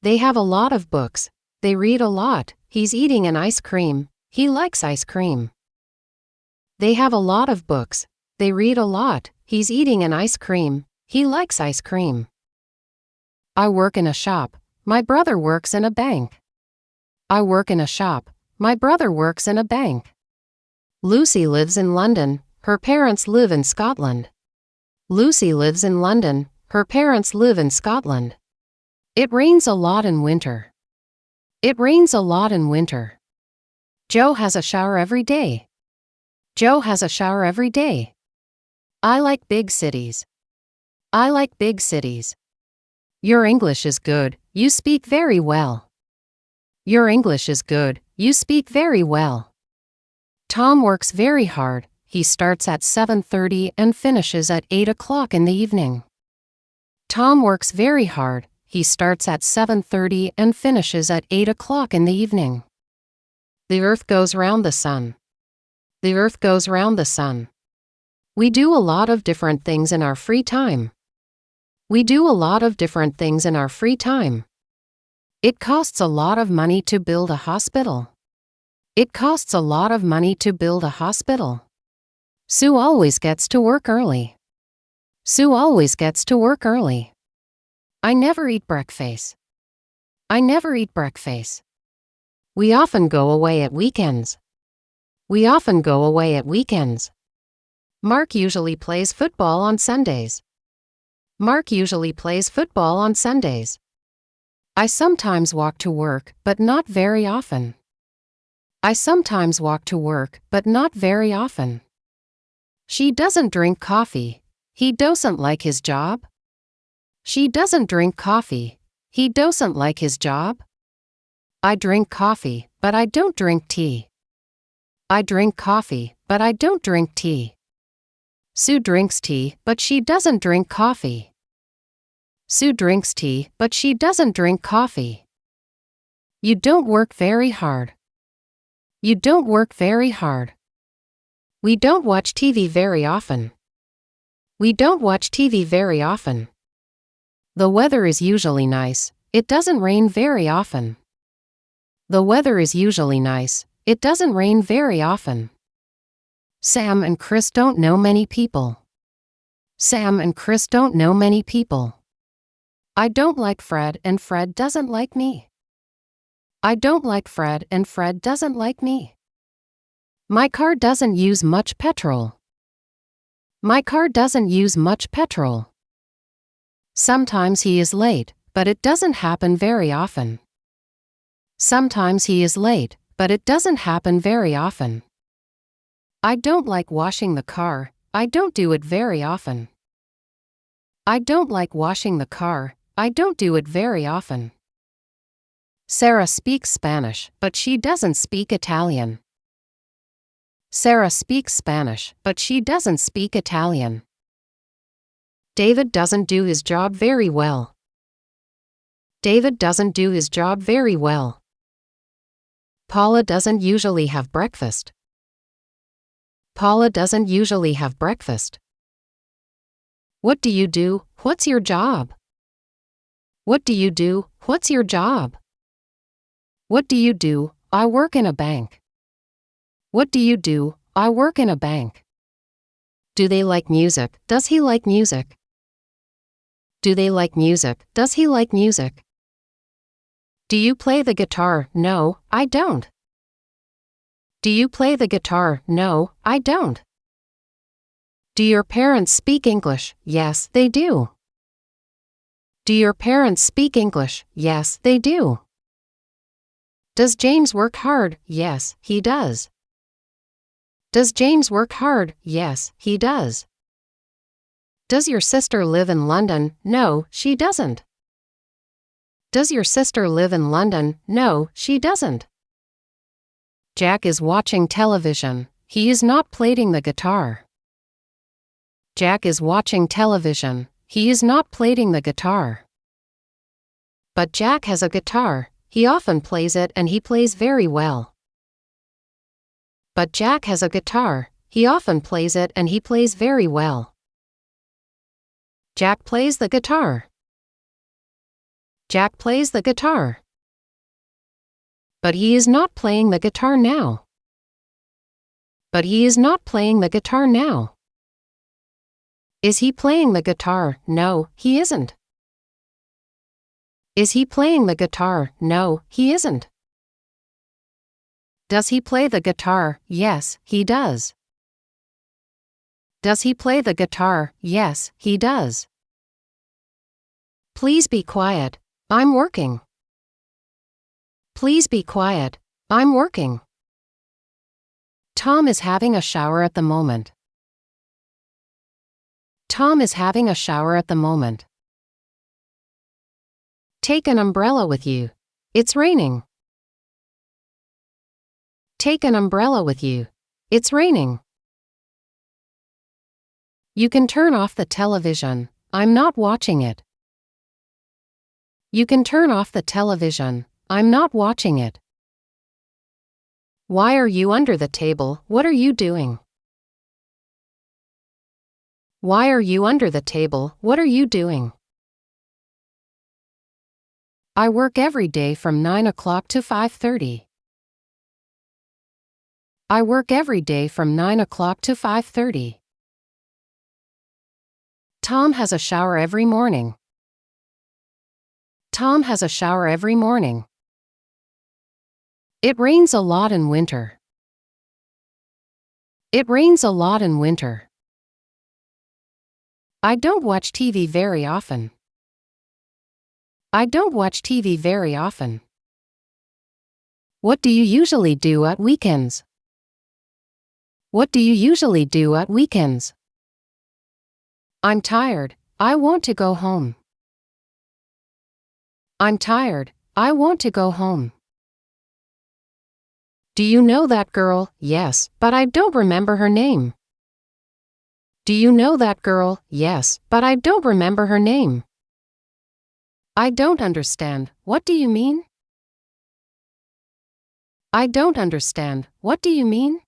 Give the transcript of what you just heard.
They have a lot of books. They read a lot. He's eating an ice cream. He likes ice cream. They have a lot of books. They read a lot. He's eating an ice cream. He likes ice cream. I work in a shop. My brother works in a bank. I work in a shop. My brother works in a bank. Lucy lives in London. Her parents live in Scotland. Lucy lives in London. Her parents live in Scotland. It rains a lot in winter. It rains a lot in winter. Joe has a shower every day. Joe has a shower every day. I like big cities. I like big cities. Your English is good. You speak very well. Your English is good. You speak very well. Tom works very hard. He starts at 7:30 and finishes at 8 o'clock in the evening. Tom works very hard. He starts at 7:30 and finishes at 8 o'clock in the evening. The earth goes round the sun. The earth goes round the sun. We do a lot of different things in our free time. We do a lot of different things in our free time. It costs a lot of money to build a hospital. It costs a lot of money to build a hospital. Sue always gets to work early. Sue always gets to work early. I never eat breakfast. I never eat breakfast. We often go away at weekends. We often go away at weekends. Mark usually plays football on Sundays. Mark usually plays football on Sundays. I sometimes walk to work, but not very often. I sometimes walk to work, but not very often. She doesn't drink coffee. He doesn't like his job. She doesn't drink coffee. He doesn't like his job. I drink coffee, but I don't drink tea. I drink coffee, but I don't drink tea. Sue drinks tea, but she doesn't drink coffee. Sue drinks tea, but she doesn't drink coffee. You don't work very hard. You don't work very hard. We don't watch TV very often. We don't watch TV very often. The weather is usually nice. It doesn't rain very often. The weather is usually nice. It doesn't rain very often. Sam and Chris don't know many people. Sam and Chris don't know many people. I don't like Fred and Fred doesn't like me. I don't like Fred and Fred doesn't like me. My car doesn't use much petrol. My car doesn't use much petrol. Sometimes he is late, but it doesn't happen very often. Sometimes he is late, but it doesn't happen very often. I don't like washing the car. I don't do it very often. I don't like washing the car. I don't do it very often. Sarah speaks Spanish, but she doesn't speak Italian. Sarah speaks Spanish, but she doesn't speak Italian. David doesn't do his job very well. David doesn't do his job very well. Paula doesn't usually have breakfast. Paula doesn't usually have breakfast. What do you do? What's your job? What do you do? What's your job? What do you do? I work in a bank. What do you do? I work in a bank. Do they like music? Does he like music? Do they like music? Does he like music? Do you play the guitar? No, I don't. Do you play the guitar? No, I don't. Do your parents speak English? Yes, they do. Do your parents speak English? Yes, they do. Does James work hard? Yes, he does. Does James work hard? Yes, he does. Does your sister live in London? No, she doesn't. Does your sister live in London? No, she doesn't. Jack is watching television. He is not playing the guitar. Jack is watching television. He is not playing the guitar. But Jack has a guitar. He often plays it and he plays very well. But Jack has a guitar. He often plays it and he plays very well. Jack plays the guitar. Jack plays the guitar. But he is not playing the guitar now. But he is not playing the guitar now. Is he playing the guitar? No, he isn't. Is he playing the guitar? No, he isn't. Does he play the guitar? Yes, he does. Does he play the guitar? Yes, he does. Please be quiet. I'm working. Please be quiet. I'm working. Tom is having a shower at the moment. Tom is having a shower at the moment. Take an umbrella with you. It's raining. Take an umbrella with you. It's raining. You can turn off the television. I'm not watching it. You can turn off the television. I'm not watching it. Why are you under the table? What are you doing? Why are you under the table? What are you doing? I work every day from 9 o'clock to 5:30. I work every day from 9 o'clock to 5:30. Tom has a shower every morning. Tom has a shower every morning. It rains a lot in winter. It rains a lot in winter. I don't watch TV very often. I don't watch TV very often. What do you usually do at weekends? What do you usually do at weekends? I'm tired. I want to go home. I'm tired. I want to go home. Do you know that girl? Yes, but I don't remember her name. Do you know that girl? Yes, but I don't remember her name. I don't understand. What do you mean? I don't understand. What do you mean?